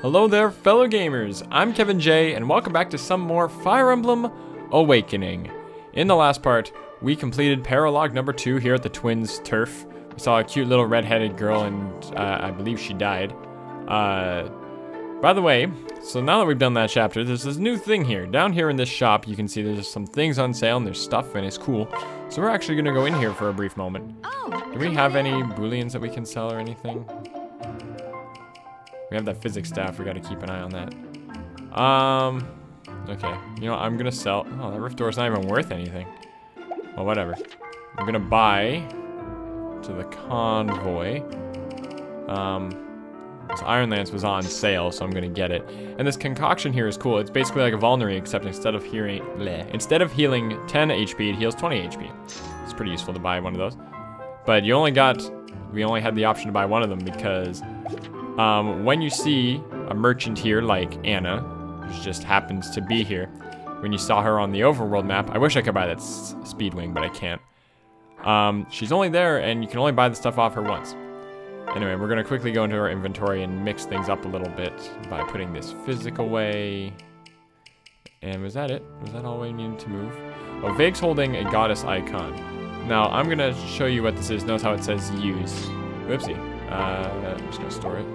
Hello there, fellow gamers. I'm Kevin J, and welcome back to some more Fire Emblem Awakening. In the last part, we completed paralog number 2 here at the Twins' turf. We saw a cute little red-headed girl, and I believe she died. By the way, so now that we've done that chapter, there's this new thing here. Down here in this shop, you can see there's some things on sale, and there's stuff, and it's cool. So we're actually gonna go in here for a brief moment. Do we have any booleans that we can sell or anything? We have that physics staff, we gotta keep an eye on that. Okay, you know, I'm gonna sell, oh, that rift door's not even worth anything. Well, whatever. I'm gonna buy to the convoy. This Iron Lance was on sale, so I'm gonna get it. And this concoction here is cool. It's basically like a vulnerary, except instead of healing 10 HP, it heals 20 HP. It's pretty useful to buy one of those. But we only had the option to buy one of them because when you see a merchant here like Anna, who just happens to be here, when you saw her on the overworld map, I wish I could buy that Speedwing, but I can't. She's only there, and you can only buy the stuff off her once. Anyway, we're gonna quickly go into our inventory and mix things up a little bit by putting this physic away. And was that it? Was that all we needed to move? Oh, Vague's holding a goddess icon. Now, I'm gonna show you what this is. Notice how it says use. Whoopsie. I'm just gonna store it.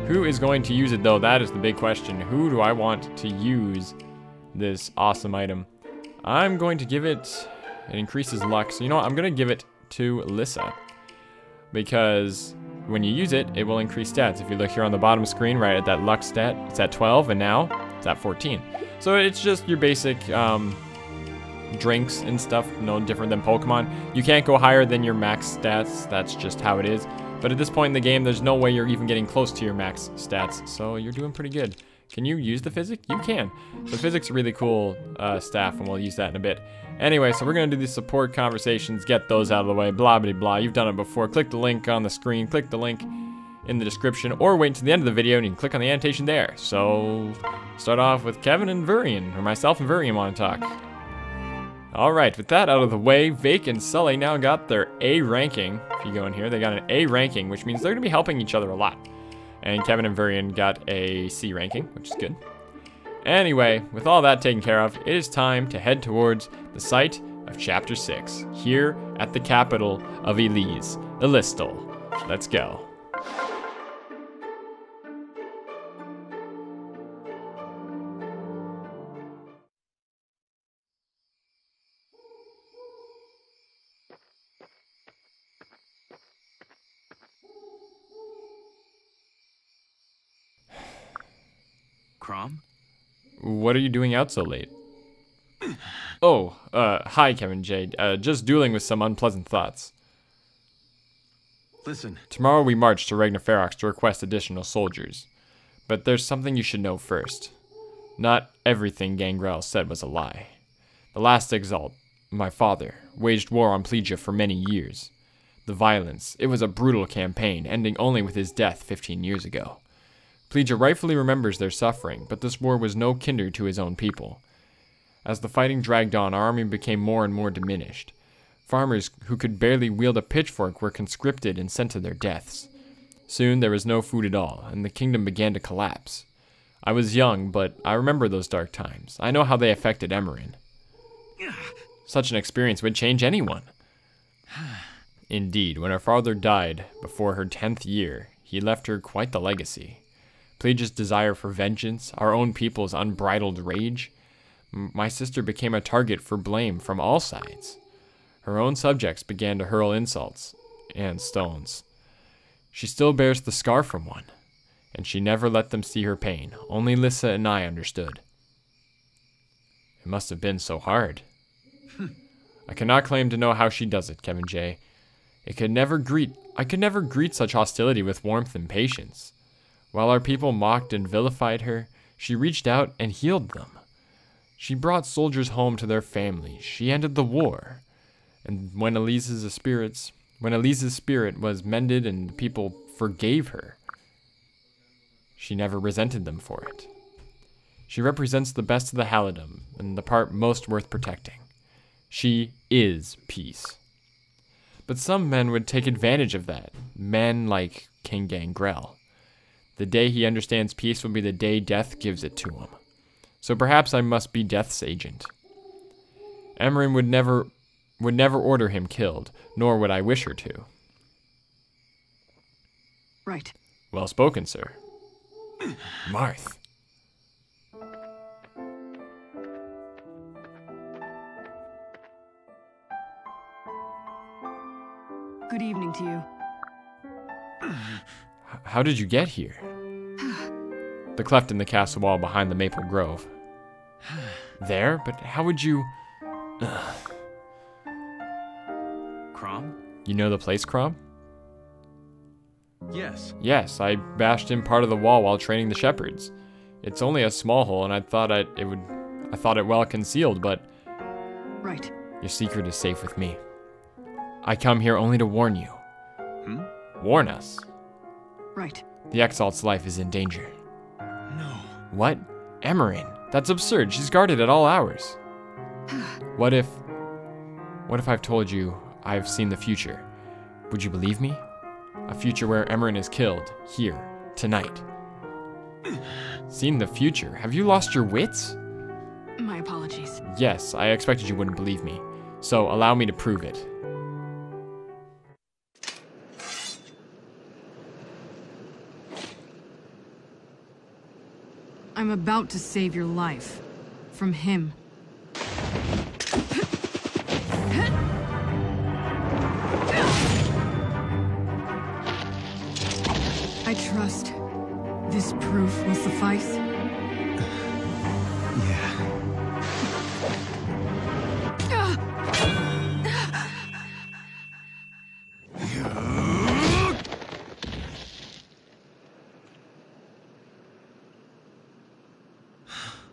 Who is going to use it though? That is the big question. Who do I want to use this awesome item? I'm going to give it increases luck. So you know what? I'm gonna give it to Lissa. Because when you use it, it will increase stats. If you look here on the bottom screen, right at that luck stat, it's at 12 and now it's at 14. So it's just your basic drinks and stuff, no different than Pokemon. You can't go higher than your max stats, that's just how it is. But at this point in the game, there's no way you're even getting close to your max stats, so you're doing pretty good. Can you use the physic? You can. The physic's a really cool staff, and we'll use that in a bit. Anyway, so we're gonna do these support conversations, get those out of the way, blah blah blah. You've done it before. Click the link on the screen, click the link in the description, or wait until the end of the video and you can click on the annotation there. So, start off with Kevin and Virian, or myself and Virian want to talk. Alright, with that out of the way, Vake and Sully now got their A ranking. If you go in here, they got an A ranking, which means they're gonna be helping each other a lot. And Kevin and Virian got a C ranking, which is good. Anyway, with all that taken care of, it is time to head towards the site of Chapter 6, here at the capital of Elise, Elistal. Let's go. Crom? What are you doing out so late? Oh, hi Kevin J. Just dueling with some unpleasant thoughts. Listen. Tomorrow we march to Ragnarok to request additional soldiers. But there's something you should know first. Not everything Gangrel said was a lie. The last Exalt, my father, waged war on Plegia for many years. The violence, it was a brutal campaign, ending only with his death 15 years ago. Plegia rightfully remembers their suffering, but this war was no kinder to his own people. As the fighting dragged on, our army became more and more diminished. Farmers who could barely wield a pitchfork were conscripted and sent to their deaths. Soon there was no food at all, and the kingdom began to collapse. I was young, but I remember those dark times. I know how they affected Emmeryn. Such an experience would change anyone. Indeed, when our father died before her 10th year, he left her quite the legacy. Plegia's desire for vengeance, our own people's unbridled rage. My sister became a target for blame from all sides. Her own subjects began to hurl insults and stones. She still bears the scar from one, and she never let them see her pain. Only Lissa and I understood. It must have been so hard. I cannot claim to know how she does it, Kevin J. I could never greet such hostility with warmth and patience. While our people mocked and vilified her, she reached out and healed them. She brought soldiers home to their families. She ended the war. And when Elise's spirit was mended and the people forgave her, she never resented them for it. She represents the best of the Halidom and the part most worth protecting. She is peace. But some men would take advantage of that, men like King Gangrel. The day he understands peace will be the day death gives it to him. So perhaps I must be death's agent. Emmeryn would never order him killed, nor would I wish her to. Right. Well spoken, sir. Marth. Good evening to you. How did you get here? The cleft in the castle wall behind the maple grove. There? But how would you... Crom? You know the place, Crom? Yes. Yes, I bashed in part of the wall while training the shepherds. It's only a small hole, and I thought it well concealed, but... Right. Your secret is safe with me. I come here only to warn you. Warn us. Right. The Exalt's life is in danger. No. What? Emmeryn? That's absurd. She's guarded at all hours. What if I've told you I've seen the future? Would you believe me? A future where Emmeryn is killed, here, tonight. Seen the future? Have you lost your wits? My apologies. Yes, I expected you wouldn't believe me. So allow me to prove it. I'm about to save your life. From him. I trust this proof will suffice. Yeah.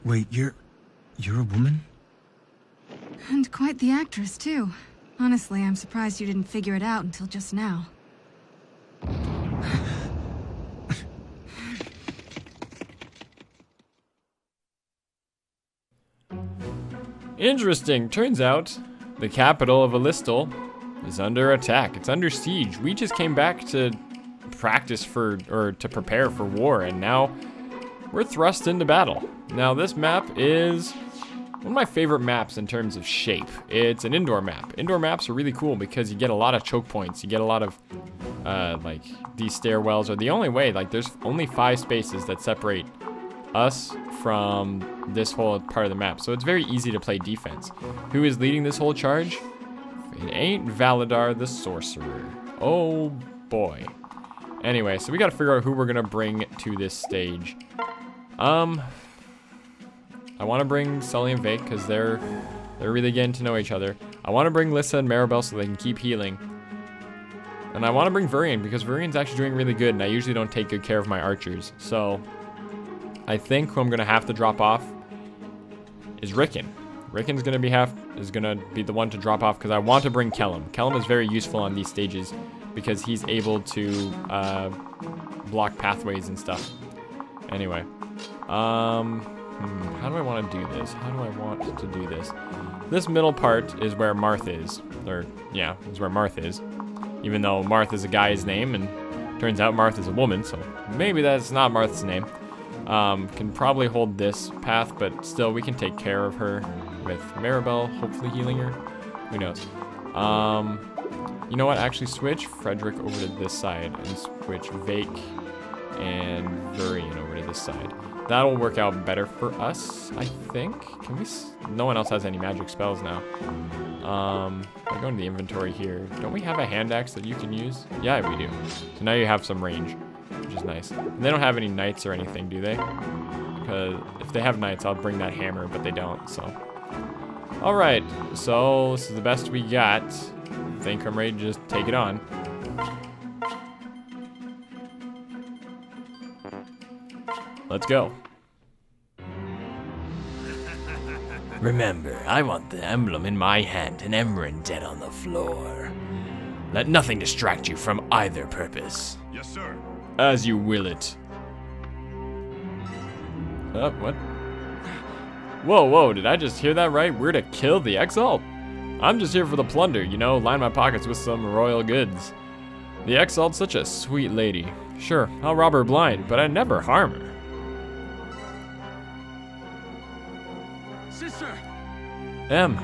Wait, you're a woman? And quite the actress, too. Honestly, I'm surprised you didn't figure it out until just now. Interesting. Turns out the capital of Alistal is under attack. It's under siege. We just came back to to prepare for war, and now we're thrust into battle. Now this map is one of my favorite maps in terms of shape. It's an indoor map. Indoor maps are really cool because you get a lot of choke points. You get a lot of like these stairwells are the only way. Like there's only 5 spaces that separate us from this whole part of the map. So it's very easy to play defense. Who is leading this whole charge? It ain't Valadar the Sorcerer. Oh boy. Anyway, so we gotta figure out who we're gonna bring to this stage. I want to bring Sully and Vake because they're really getting to know each other. I want to bring Lissa and Maribel so they can keep healing. And I want to bring Varian because Varian's actually doing really good, and I usually don't take good care of my archers. So I think who I'm gonna have to drop off is Rickon. Rickon's gonna be the one to drop off because I want to bring Kellum. Kellum is very useful on these stages because he's able to block pathways and stuff. Anyway, how do I want to do this? How do I want to do this? This middle part is where Marth is. Or, yeah, is where Marth is. Even though Marth is a guy's name, and turns out Marth is a woman, so maybe that's not Marth's name. Can probably hold this path, but still we can take care of her with Maribel, hopefully healing her. Who knows? You know what? Actually switch Frederick over to this side and switch Vake and Varian over to this side. That'll work out better for us, I think. Can we? No one else has any magic spells now. I go into the inventory here. Don't we have a hand axe that you can use? Yeah, we do. So now you have some range, which is nice. And they don't have any knights or anything, do they? Because if they have knights, I'll bring that hammer, but they don't, so. All right, so this is the best we got. I think I'm ready to just take it on. Let's go. Remember, I want the emblem in my hand and Emmeryn dead on the floor. Let nothing distract you from either purpose. Yes, sir. As you will it. What? Whoa, did I just hear that right? We're to kill the Exalt? I'm just here for the plunder, you know, line my pockets with some royal goods. The Exalt's such a sweet lady. Sure, I'll rob her blind, but I'd never harm her. Sister! Em.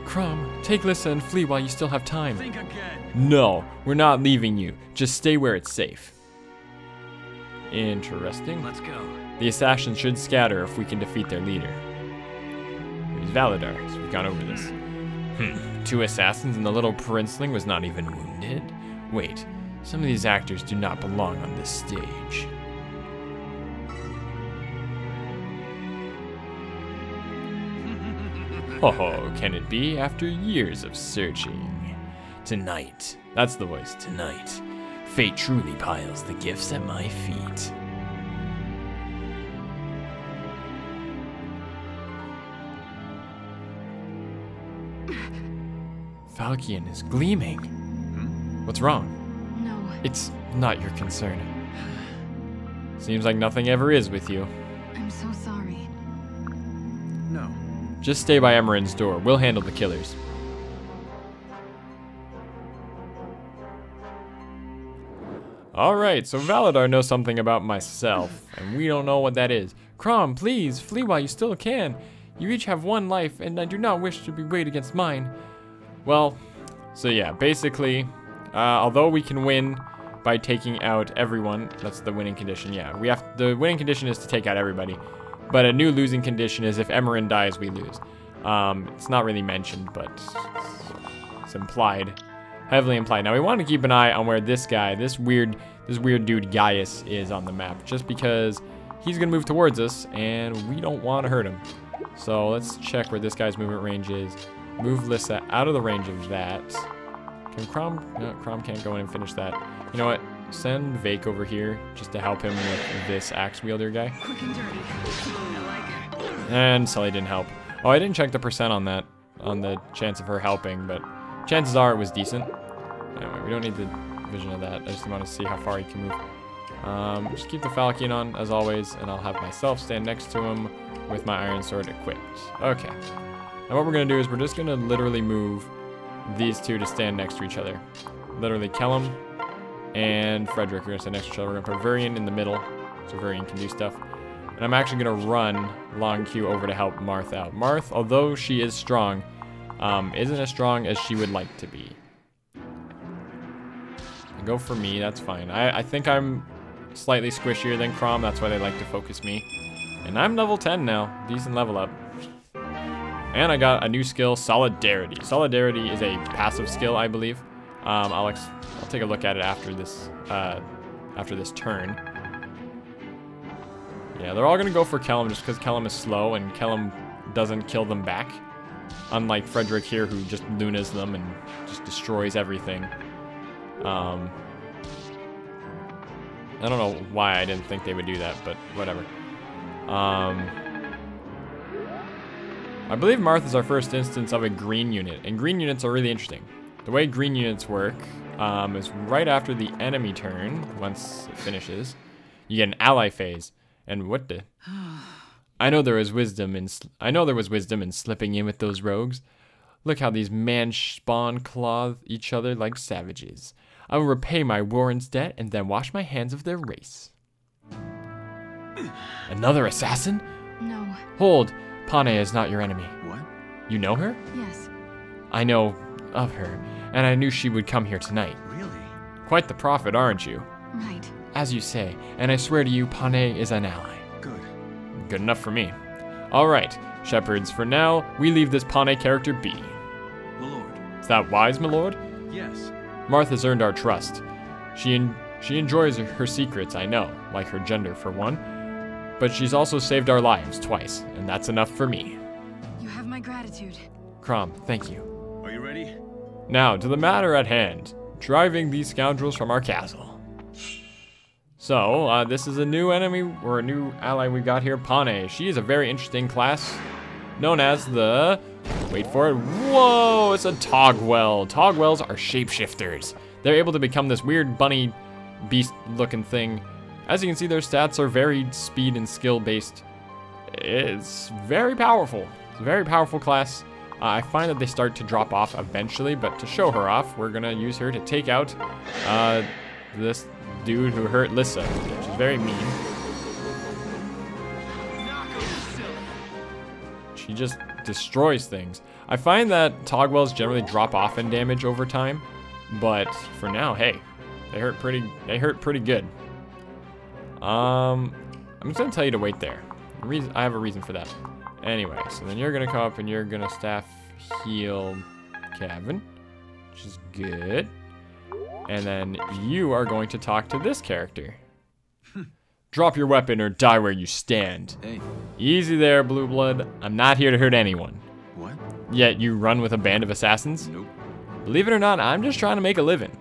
Crom, take Lissa and flee while you still have time. Think again. No, we're not leaving you. Just stay where it's safe. Interesting. Let's go. The assassins should scatter if we can defeat their leader. He's Valadar, so we've gone over this. 2 assassins and the little princeling was not even wounded? Wait, some of these actors do not belong on this stage. Oh, can it be after years of searching? Tonight, that's the voice, tonight. Fate truly piles the gifts at my feet. Falchion is gleaming. What's wrong? No. It's not your concern. Seems like nothing ever is with you. I'm so sorry. No. Just stay by Emmeryn's door. We'll handle the killers. Alright, so Valadar knows something about myself, and we don't know what that is. Crom, please, flee while you still can. You each have 1 life, and I do not wish to be weighed against mine. Well, so yeah, basically, although we can win by taking out everyone, that's the winning condition, yeah. The winning condition is to take out everybody, but a new losing condition is if Emmeryn dies, we lose. It's not really mentioned, but it's implied. Heavily implied. Now we want to keep an eye on where this guy, this weird dude Gaius is on the map, just because he's gonna move towards us and we don't want to hurt him. So let's check where this guy's movement range is. Move Lissa out of the range of that. Can Crom? No, Crom can't go in and finish that. You know what? Send Vake over here just to help him with this axe wielder guy. Quick and dirty. I like it. And Sully didn't help. Oh, I didn't check the percent on that, on the chance of her helping, but chances are it was decent. Anyway, we don't need the vision of that. I just want to see how far he can move. Just keep the Falchion on, as always, and I'll have myself stand next to him with my iron sword equipped. Okay. Now what we're going to do is we're just going to literally move these 2 to stand next to each other. Literally Kellum and Frederick are going to stand next to each other. We're going to put Varian in the middle, so Varian can do stuff. And I'm actually going to run Long Q over to help Marth out. Marth, although she is strong, isn't as strong as she would like to be. Go for me, that's fine. I think I'm slightly squishier than Crom, that's why they like to focus me. And I'm level 10 now, decent level up. And I got a new skill, Solidarity. Solidarity is a passive skill, I believe. I'll take a look at it after this turn. Yeah, they're all gonna go for Kellum just because Kellum is slow and Kellum doesn't kill them back. Unlike Frederick here, who just lunas them and just destroys everything. I don't know why I didn't think they would do that, but whatever. I believe Marth is our first instance of a green unit, and green units are really interesting. The way green units work is right after the enemy turn, once it finishes, you get an ally phase. And what the? I know there was wisdom in slipping in with those rogues. Look how these man spawn clothe each other like savages. I will repay my warren's debt and then wash my hands of their race. Another assassin? No. Hold. Pane is not your enemy. What? You know her? Yes. I know of her, and I knew she would come here tonight. Really? Quite the prophet, aren't you? Right. As you say, and I swear to you, Pane is an ally. Good. Good enough for me. All right, shepherds, for now, we leave this Pane character be. My lord. Is that wise, my lord? Yes. Martha's earned our trust. She enjoys her secrets, I know, like her gender for one, but she's also saved our lives twice, and that's enough for me. You have my gratitude. Crom, thank you. Are you ready? Now, to the matter at hand, driving these scoundrels from our castle. So, this is a new enemy, or a new ally we got here, Pane. She is a very interesting class, known as the... Wait for it. Whoa, it's a Togwell. Togwells are shapeshifters. They're able to become this weird bunny beast-looking thing. As you can see, their stats are very speed and skill-based. It's very powerful. It's a very powerful class. I find that they start to drop off eventually, but to show her off, we're gonna use her to take out this dude who hurt Lissa, which is very mean. She just destroys things. I find that Togwells generally drop off in damage over time, but for now, hey, they hurt pretty good. I'm just gonna tell you to wait there. I have a reason for that. Anyway, so then you're gonna come up and you're gonna staff heal Kevin, which is good. And then you are going to talk to this character. Drop your weapon or die where you stand. Hey. Easy there, Blue Blood. I'm not here to hurt anyone. What? Yet you run with a band of assassins? Nope. Believe it or not, I'm just trying to make a living.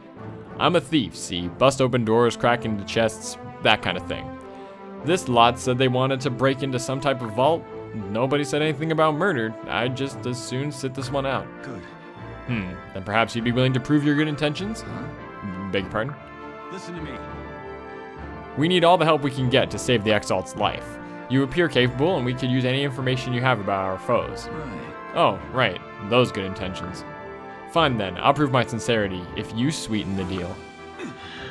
I'm a thief, see? Bust open doors, crack into chests, that kind of thing. This lot said they wanted to break into some type of vault. Nobody said anything about murder. I'd just as soon sit this one out. Good. Then perhaps you'd be willing to prove your good intentions? Huh? Beg your pardon? Listen to me. We need all the help we can get to save the Exalt's life. You appear capable, and we could use any information you have about our foes. Right. Oh, right. Those good intentions. Fine then, I'll prove my sincerity if you sweeten the deal.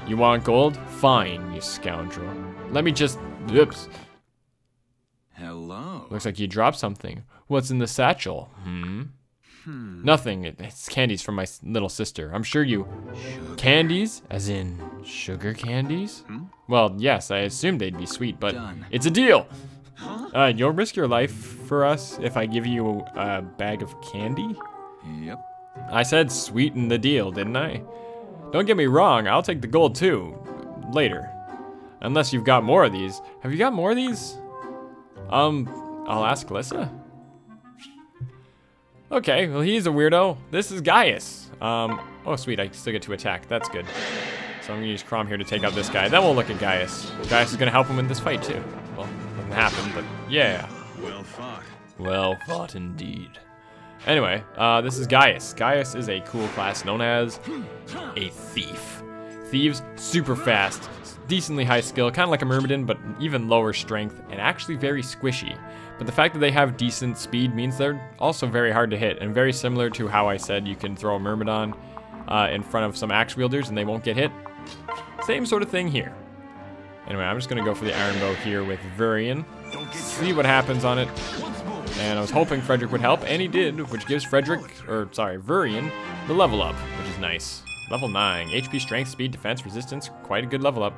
You want gold? Fine, you scoundrel. Let me just... Oops. Hello. Looks like you dropped something. What's in the satchel? Nothing. It's candies from my little sister. I'm sure you... Sugar. Candies? As in sugar candies? Well, yes, I assumed they'd be sweet, but Done. it's a deal. Huh? You'll risk your life for us if I give you a bag of candy? Yep. I said sweeten the deal, didn't I? Don't get me wrong, I'll take the gold too. Later. Unless you've got more of these. Have you got more of these? I'll ask Lissa. Okay, well he's a weirdo. This is Gaius. Oh sweet, I still get to attack. That's good. So I'm gonna use Crom here to take out this guy. Then we'll look at Gaius. Gaius is gonna help him in this fight too. Well, doesn't happen, but yeah. Well fought. Well fought indeed. Anyway, this is Gaius. Gaius is a cool class known as a thief. Thieves, super fast, decently high skill, kind of like a Myrmidon, but even lower strength, and actually very squishy. But the fact that they have decent speed means they're also very hard to hit, and very similar to how I said you can throw a Myrmidon in front of some axe wielders and they won't get hit. Same sort of thing here. Anyway, I'm just gonna go for the Iron Bow here with Virion. See what happens on it. And I was hoping Frederick would help, and he did, which gives Virion, the level up, which is nice. Level 9, HP, strength, speed, defense, resistance, quite a good level up.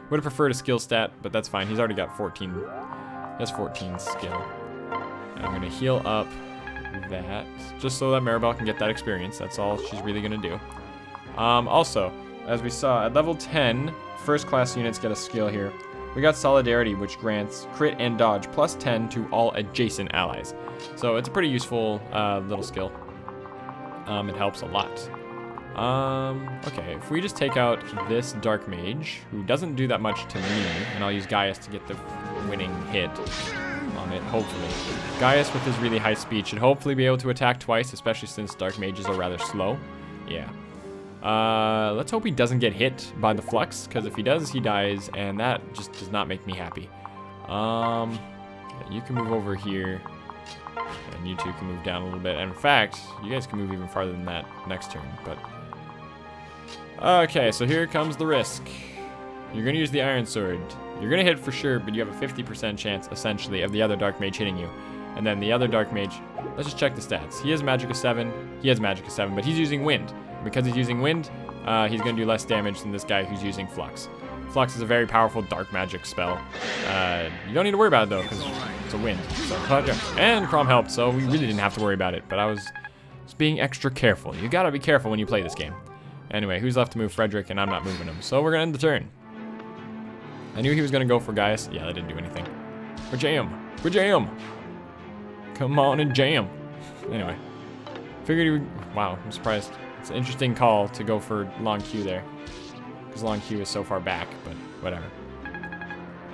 Would have preferred a skill stat, but that's fine. He's already got 14. He has 14 skill. And I'm gonna heal up that, just so that Maribel can get that experience. That's all she's really gonna do. Also, as we saw, at level 10, first class units get a skill here. We got Solidarity, which grants crit and dodge plus 10 to all adjacent allies. So it's a pretty useful little skill. It helps a lot. Okay, if we just take out this Dark Mage, who doesn't do that much to me, and I'll use Gaius to get the winning hit on it, hopefully. Gaius, with his really high speed, should hopefully be able to attack twice, especially since Dark Mages are rather slow. Yeah. Let's hope he doesn't get hit by the Flux, because if he does, he dies, and that just does not make me happy. You can move over here, and you two can move down a little bit. And in fact, you guys can move even farther than that next turn, but... Okay, so here comes the risk. You're gonna use the Iron Sword. You're gonna hit for sure, but you have a 50% chance, essentially, of the other Dark Mage hitting you. And then the other Dark Mage, let's just check the stats. He has Magicka 7, he has Magicka 7, but he's using Wind. Because he's using Wind, he's going to do less damage than this guy who's using Flux. Flux is a very powerful dark magic spell. You don't need to worry about it, though, because it's a Wind. So, and Crom helped, so we really didn't have to worry about it. But I was just being extra careful. You got to be careful when you play this game. Anyway, who's left to move? Frederick, and I'm not moving him. So we're going to end the turn. I knew he was going to go for Gaius. Yeah, that didn't do anything. For jam. For jam. Come on and jam. Anyway. Figured he would... Wow, I'm surprised. It's an interesting call to go for long Q there. Because long Q is so far back, but whatever.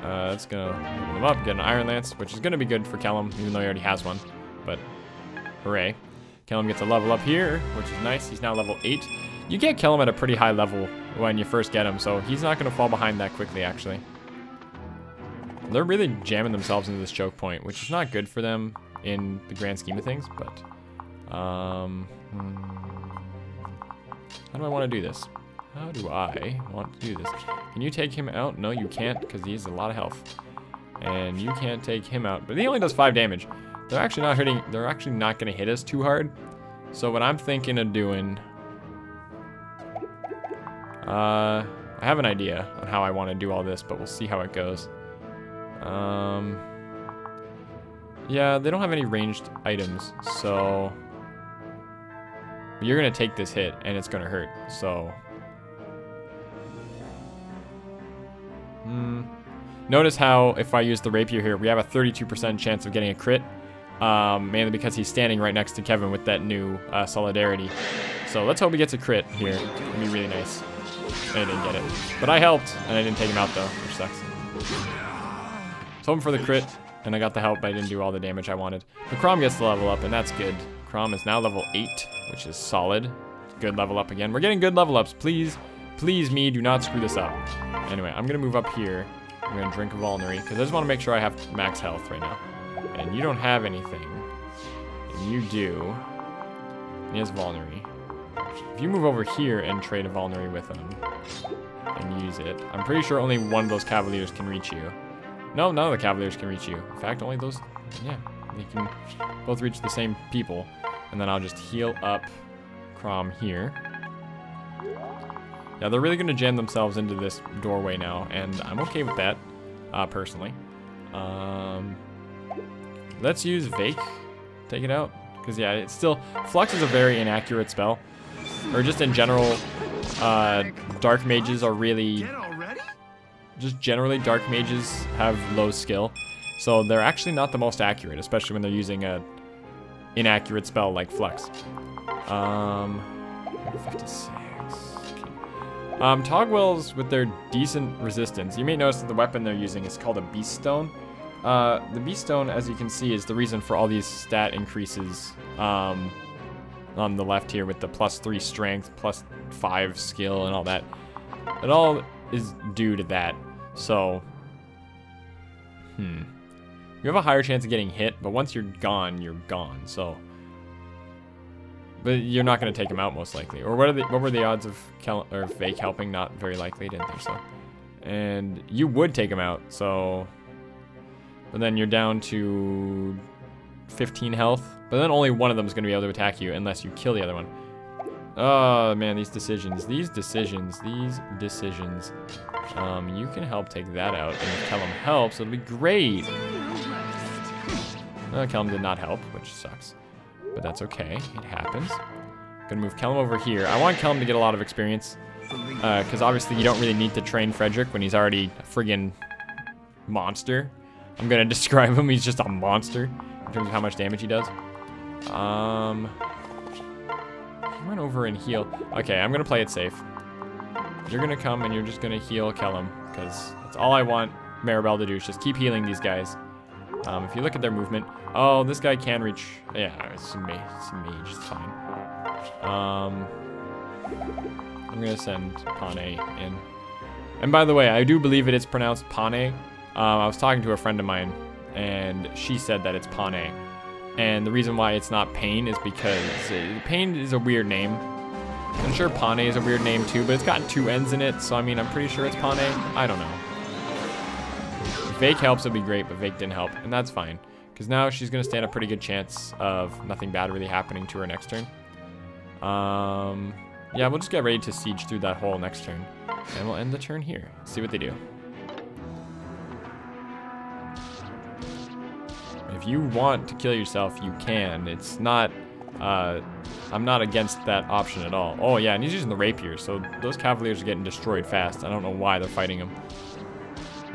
That's going to open them up, get an Iron Lance, which is going to be good for Kellum, even though he already has one. But, hooray. Kellum gets a level up here, which is nice. He's now level 8. You get Kellum at a pretty high level when you first get him, so he's not going to fall behind that quickly, actually. They're really jamming themselves into this choke point, which is not good for them in the grand scheme of things, but... How do I want to do this? How do I want to do this? Can you take him out? No, you can't, because he has a lot of health. And you can't take him out, but he only does 5 damage. They're actually not hurting. They're actually not going to hit us too hard. So what I'm thinking of doing, I have an idea on how I want to do all this, but we'll see how it goes. Yeah, they don't have any ranged items, so you're going to take this hit, and it's going to hurt, so. Notice how if I use the rapier here, we have a 32% chance of getting a crit, mainly because he's standing right next to Kevin with that new solidarity. So let's hope he gets a crit here. It'd be really nice. And I didn't get it. But I helped, and I didn't take him out though, which sucks. So hoping for the crit, and I got the help, but I didn't do all the damage I wanted. The Crom gets the level up, and that's good. Crom is now level 8, which is solid. Good level up again. We're getting good level ups. Please, please me, do not screw this up. Anyway, I'm gonna move up here. I'm gonna drink a Vulnerary, because I just want to make sure I have max health right now. And you don't have anything. And you do. He has Vulnerary. If you move over here and trade a Vulnerary with him and use it, I'm pretty sure only one of those Cavaliers can reach you. No, none of the Cavaliers can reach you. In fact, only those, yeah, they can both reach the same people. And then I'll just heal up Crom here. Yeah, they're really going to jam themselves into this doorway now, and I'm okay with that, personally. Let's use Vake. Take it out. Because, yeah, it's still... Flux is a very inaccurate spell. Or just in general, Dark Mages are really... Just generally, Dark Mages have low skill. So they're actually not the most accurate, especially when they're using a inaccurate spell like Flux. 56... Togwells with their decent resistance. You may notice that the weapon they're using is called a Beast Stone. The Beast Stone, as you can see, is the reason for all these stat increases on the left here with the +3 strength, +5 skill, and all that. It all is due to that. So, you have a higher chance of getting hit, but once you're gone, so... But you're not going to take him out, most likely. Or what were the odds of Vake helping? Not very likely. Didn't think so. And you would take him out, so... But then you're down to 15 health. But then only one of them is going to be able to attack you unless you kill the other one. Oh, man, these decisions. You can help take that out. And if Kellum helps, it'll be great. Kellum did not help, which sucks. But that's okay. It happens. Gonna move Kellum over here. I want Kellum to get a lot of experience. Because obviously you don't really need to train Frederick when he's already a friggin' monster. I'm gonna describe him. He's just a monster in terms of how much damage he does. Run over and heal. Okay, I'm gonna play it safe. You're gonna come and you're just gonna heal Kellum. Because that's all I want Maribel to do is just keep healing these guys. If you look at their movement, oh, this guy can reach. Yeah, it's a mage. It's fine. I'm gonna send Pane in. And by the way, I do believe it is pronounced Pane. I was talking to a friend of mine, and she said that it's Pane. And the reason why it's not Pain is because Pain is a weird name. I'm sure Pane is a weird name too, but it's got 2 N's in it, so I mean, I'm pretty sure it's Pane. I don't know. If Vake helps, it'd be great, but Vake didn't help, and that's fine. Because now she's going to stand a pretty good chance of nothing bad really happening to her next turn. Yeah, we'll just get ready to siege through that hole next turn. And we'll end the turn here. See what they do. If you want to kill yourself, you can. It's not... I'm not against that option at all. Oh, yeah, and he's using the rapier, so those Cavaliers are getting destroyed fast. I don't know why they're fighting him.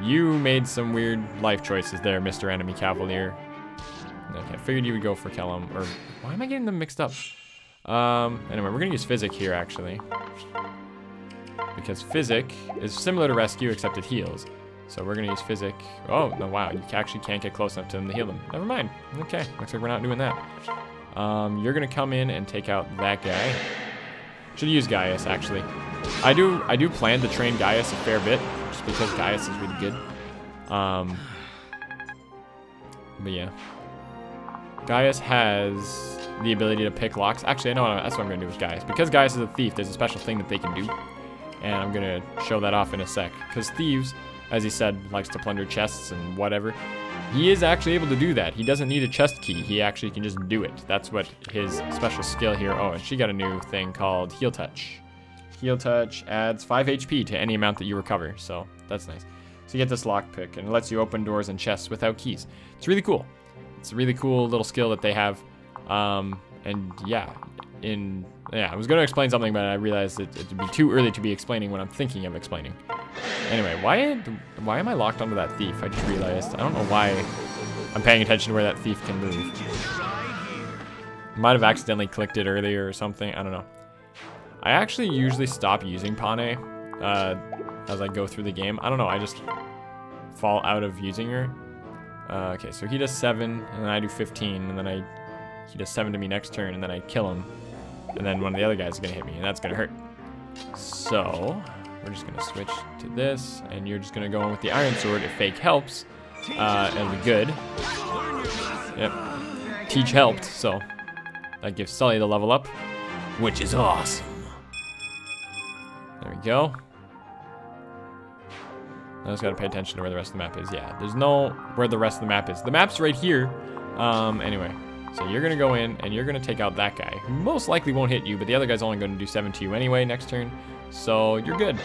You made some weird life choices there, Mr. Enemy Cavalier. Okay, I figured you would go for Kellum, or why am I getting them mixed up? Anyway, we're gonna use Physic here, actually. Because Physic is similar to Rescue, except it heals. So we're gonna use Physic. Oh, no, wow, you actually can't get close enough to him to heal them. Never mind. Okay, looks like we're not doing that. You're gonna come in and take out that guy. Should use Gaius, actually. I do plan to train Gaius a fair bit, just because Gaius is really good. But yeah. Gaius has the ability to pick locks. Actually, I know that's what I'm gonna do with Gaius. Because Gaius is a thief, there's a special thing that they can do. and I'm gonna show that off in a sec. Because Thieves, as he said, likes to plunder chests and whatever. He is actually able to do that. He doesn't need a chest key. He actually can just do it. That's what his special skill here. Oh, and she got a new thing called Heal Touch. Heal Touch adds 5 HP to any amount that you recover, so that's nice. So you get this lockpick, and it lets you open doors and chests without keys. It's really cool. It's a really cool little skill that they have. And yeah, I was going to explain something, but I realized it would be too early to be explaining what I'm thinking of explaining. Anyway, why am I locked onto that thief? I just realized. I don't know why I'm paying attention to where that thief can move. Might have accidentally clicked it earlier or something. I don't know. I actually usually stop using Pane as I go through the game. I don't know. I just fall out of using her. Okay, so he does 7, and then I do 15, and then he does 7 to me next turn, and then I kill him. And then one of the other guys is going to hit me, and that's going to hurt. So we're just going to switch to this, and you're just going to go in with the Iron Sword. If fake helps, it'll be good. Yep. Teach helped, so that gives Sully the level up, which is awesome. There we go. I just got to pay attention to where the rest of the map is. Yeah, there's no where the rest of the map is. The map's right here. Anyway. So you're going to go in, and you're going to take out that guy, who most likely won't hit you, but the other guy's only going to do 7 to you anyway next turn. So you're good.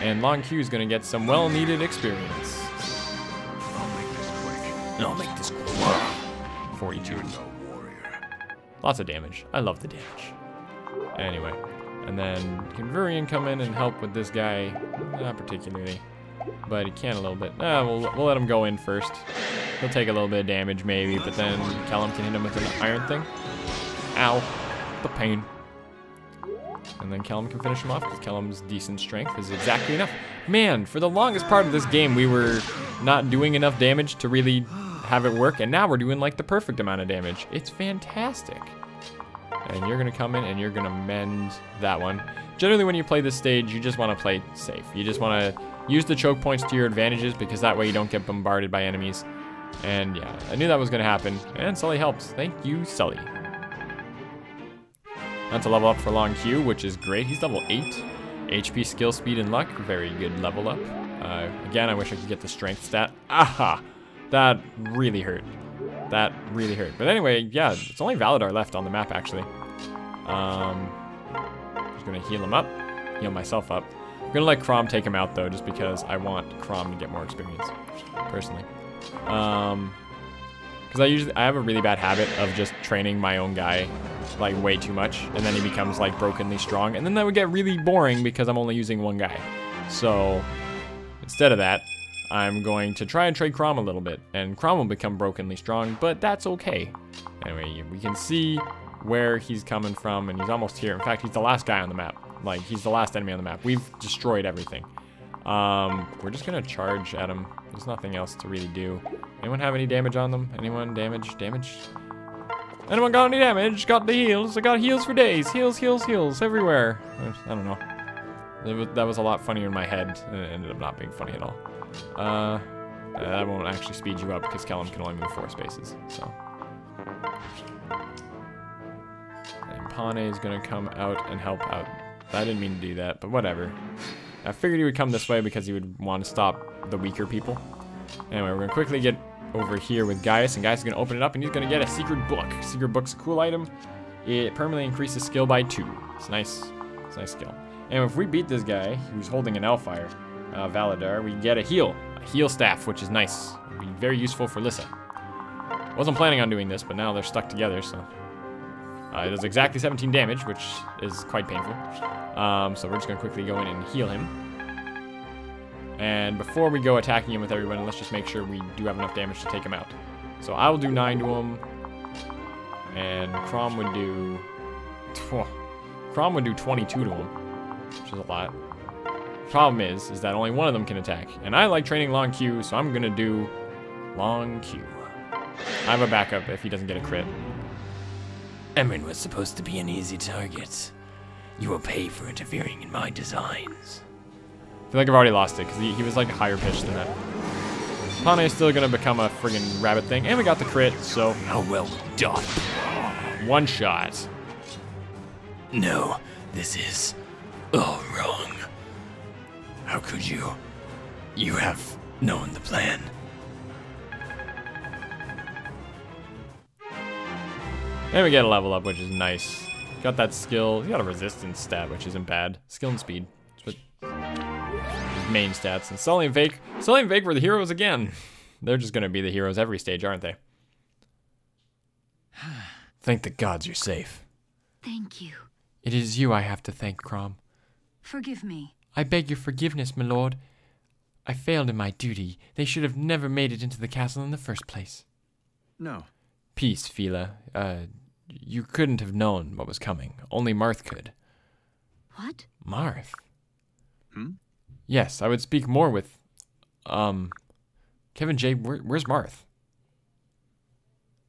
And Long Q is going to get some well-needed experience. I'll make this quick. 42. Lots of damage. I love the damage. Anyway. And then Converian come in and help with this guy. Not particularly. But he can a little bit. We'll let him go in first. He'll take a little bit of damage maybe, but then Callum can hit him with an iron thing. Ow. The pain. And then Callum can finish him off because Callum's decent strength is exactly enough. Man, for the longest part of this game, we were not doing enough damage to really have it work, and now we're doing like the perfect amount of damage. It's fantastic. And you're going to come in and you're going to mend that one. Generally, when you play this stage, you just want to play safe. You just want to use the choke points to your advantages because that way you don't get bombarded by enemies. And yeah, I knew that was going to happen. And Sully helped. Thank you, Sully. That's a level up for Long Q, which is great. He's level 8. HP, skill, speed, and luck. Very good level up. Again, I wish I could get the strength stat. Aha! That really hurt. That really hurt. But anyway, yeah, it's only Valadar left on the map, actually. Just going to heal him up. Heal myself up. I'm going to let Crom take him out, though, just because I want Crom to get more experience, personally. Because I have a really bad habit of just training my own guy like way too much, and then he becomes like brokenly strong, and then that would get really boring because I'm only using one guy. So instead of that, I'm going to try and trade Crom a little bit, and Crom will become brokenly strong, but that's okay. Anyway, we can see where he's coming from, and he's almost here. In fact, he's the last guy on the map. Like, he's the last enemy on the map. We've destroyed everything. We're just gonna charge at him. There's nothing else to really do. Anyone have any damage on them? Anyone? Damage? Anyone got any damage? Got the heals? I got heals for days. Heals, heals, heals everywhere. I don't know. That was a lot funnier in my head, and it ended up not being funny at all. That won't actually speed you up because Callum can only move 4 spaces. So. And Pane is gonna come out and help out. I didn't mean to do that, but whatever. I figured he would come this way because he would want to stop the weaker people. Anyway, we're going to quickly get over here with Gaius, and Gaius is going to open it up, and he's going to get a secret book. Secret book's a cool item. It permanently increases skill by 2. It's nice. It's a nice skill. And if we beat this guy, who's holding an Elfire, Valadar, we get a heal staff, which is nice. It'd be very useful for Lissa. Wasn't planning on doing this, but now they're stuck together, so. It does exactly 17 damage, which is quite painful. So we're just going to quickly go in and heal him. And before we go attacking him with everyone, let's just make sure we do have enough damage to take him out. So I will do 9 to him. And Crom would do 22 to him, which is a lot. Problem is that only one of them can attack. And I like training Long Q, so I'm going to do Long Q. I have a backup if he doesn't get a crit. Emmeryn was supposed to be an easy target. You will pay for interfering in my designs. I feel like I've already lost it, because he was like higher pitched than that. Pane is still going to become a friggin' rabbit thing, and we got the crit, so... How well done. 1 shot. No, this is all wrong. How could you? You have known the plan. And we get a level up, which is nice. Got that skill. You got a resistance stat, which isn't bad. Skill and speed. That's what his main stats. And Sully and Fake. Sully and Fake were the heroes again. They're just gonna be the heroes every stage, aren't they? Thank the gods you're safe. Thank you. It is you I have to thank, Crom. Forgive me. I beg your forgiveness, my lord. I failed in my duty. They should have never made it into the castle in the first place. No. Peace, Fila. You couldn't have known what was coming. Only Marth could. What? Marth? Hmm? Yes, I would speak more with, Kevin J. Where's Marth?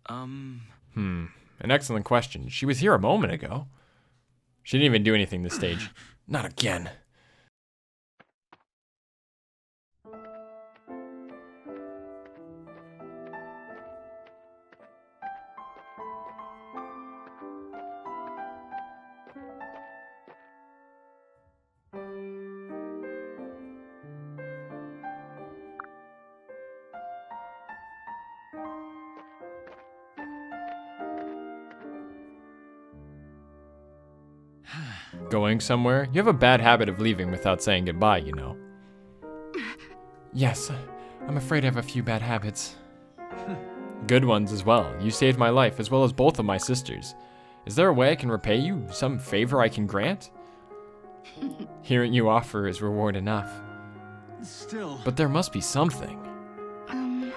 An excellent question. She was here a moment ago. She didn't even do anything this stage. Not again. Going somewhere? You have a bad habit of leaving without saying goodbye, you know. Yes, I'm afraid I have a few bad habits. Good ones as well. You saved my life, as well as both of my sisters. Is there a way I can repay you? Some favor I can grant? Hearing you offer is reward enough. Still. But there must be something. I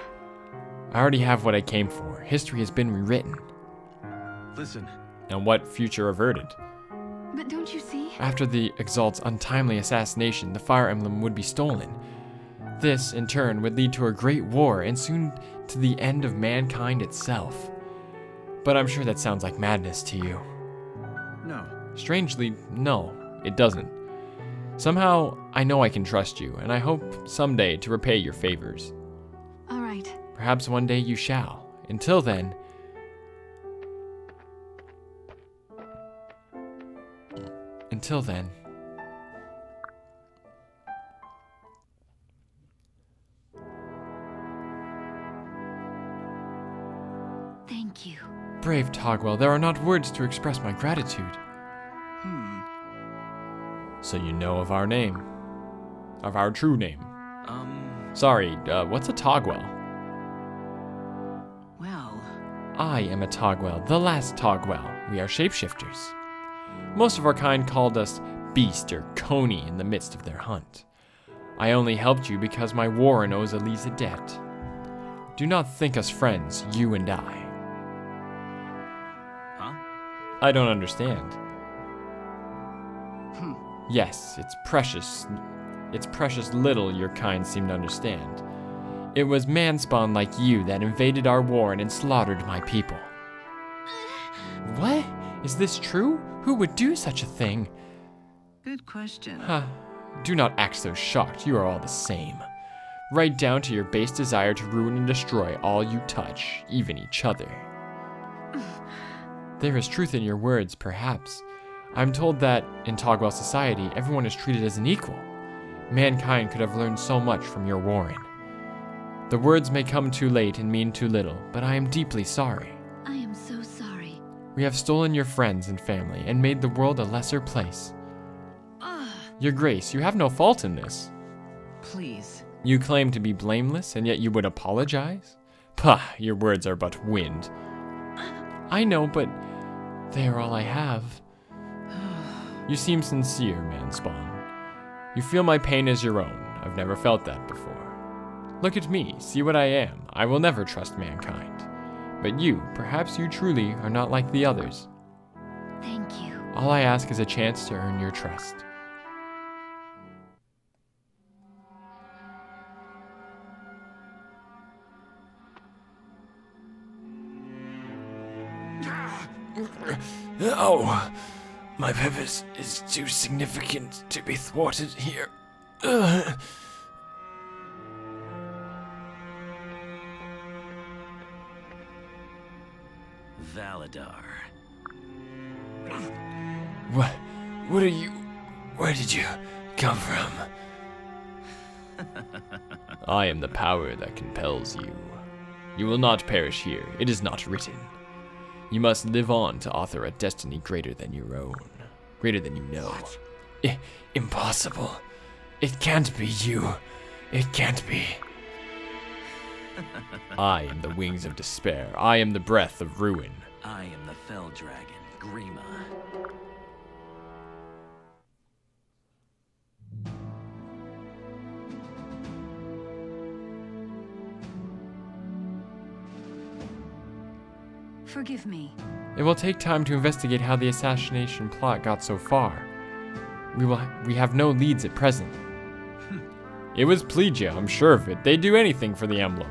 already have what I came for. History has been rewritten. Listen. And what future averted? But don't you see? After the Exalt's untimely assassination, the Fire Emblem would be stolen. This, in turn, would lead to a great war and soon to the end of mankind itself. But I'm sure that sounds like madness to you. No. Strangely, no, it doesn't. Somehow, I know I can trust you, and I hope someday to repay your favors. All right. Perhaps one day you shall. Until then... Until then... Thank you. Brave Togwell, there are not words to express my gratitude. So you know of our name. Of our true name. Sorry, what's a Togwell? Well, I am a Togwell, the last Togwell. We are shapeshifters. Most of our kind called us beast or coney in the midst of their hunt. I only helped you because my warren owes Elise a debt. Do not think us friends, you and I. Huh? I don't understand. Yes, it's precious little your kind seem to understand. It was man-spawn like you that invaded our warren and slaughtered my people. What? Is this true? Who would do such a thing? good question. Do not act so shocked, you are all the same. Right down to your base desire to ruin and destroy all you touch, even each other. There is truth in your words, perhaps. I'm told that, in Togwell society, everyone is treated as an equal. Mankind could have learned so much from your warren. The words may come too late and mean too little, but I am deeply sorry. I am so sorry. We have stolen your friends and family and made the world a lesser place. Your Grace, you have no fault in this. Please. You claim to be blameless, and yet you would apologize? Pah, your words are but wind. I know, but they are all I have. You seem sincere, Manspawn. You feel my pain as your own. I've never felt that before. Look at me, see what I am. I will never trust mankind. But you, perhaps you truly are not like the others. Thank you. All I ask is a chance to earn your trust. Oh, my purpose is too significant to be thwarted here. Valadar. What are you? Where did you come from? I am the power that compels you. You will not perish here. It is not written. You must live on to author a destiny greater than your own. Greater than you know. Impossible. It can't be you. It can't be. I am the wings of despair. I am the breath of ruin. I am the fell dragon, Grima. Forgive me. It will take time to investigate how the assassination plot got so far. We have no leads at present. It was Plegia, I'm sure of it. They'd do anything for the emblem.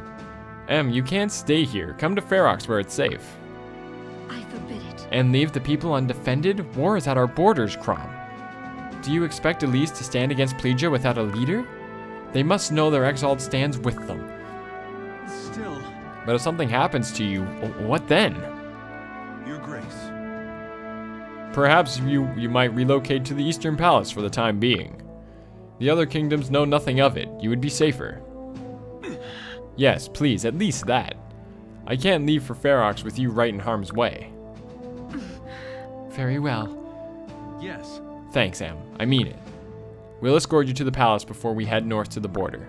You can't stay here. Come to Ferox where it's safe. I forbid it. And leave the people undefended? War is at our borders, Crom. Do you expect Elise to stand against Plegia without a leader? They must know their exiled stands with them. Still, But if something happens to you, what then? Your Grace. Perhaps you might relocate to the Eastern Palace for the time being. The other kingdoms know nothing of it. You would be safer. Yes, please, at least that. I can't leave for Ferox with you right in harm's way. Very well. Yes. Thanks, Em. I mean it. We'll escort you to the palace before we head north to the border.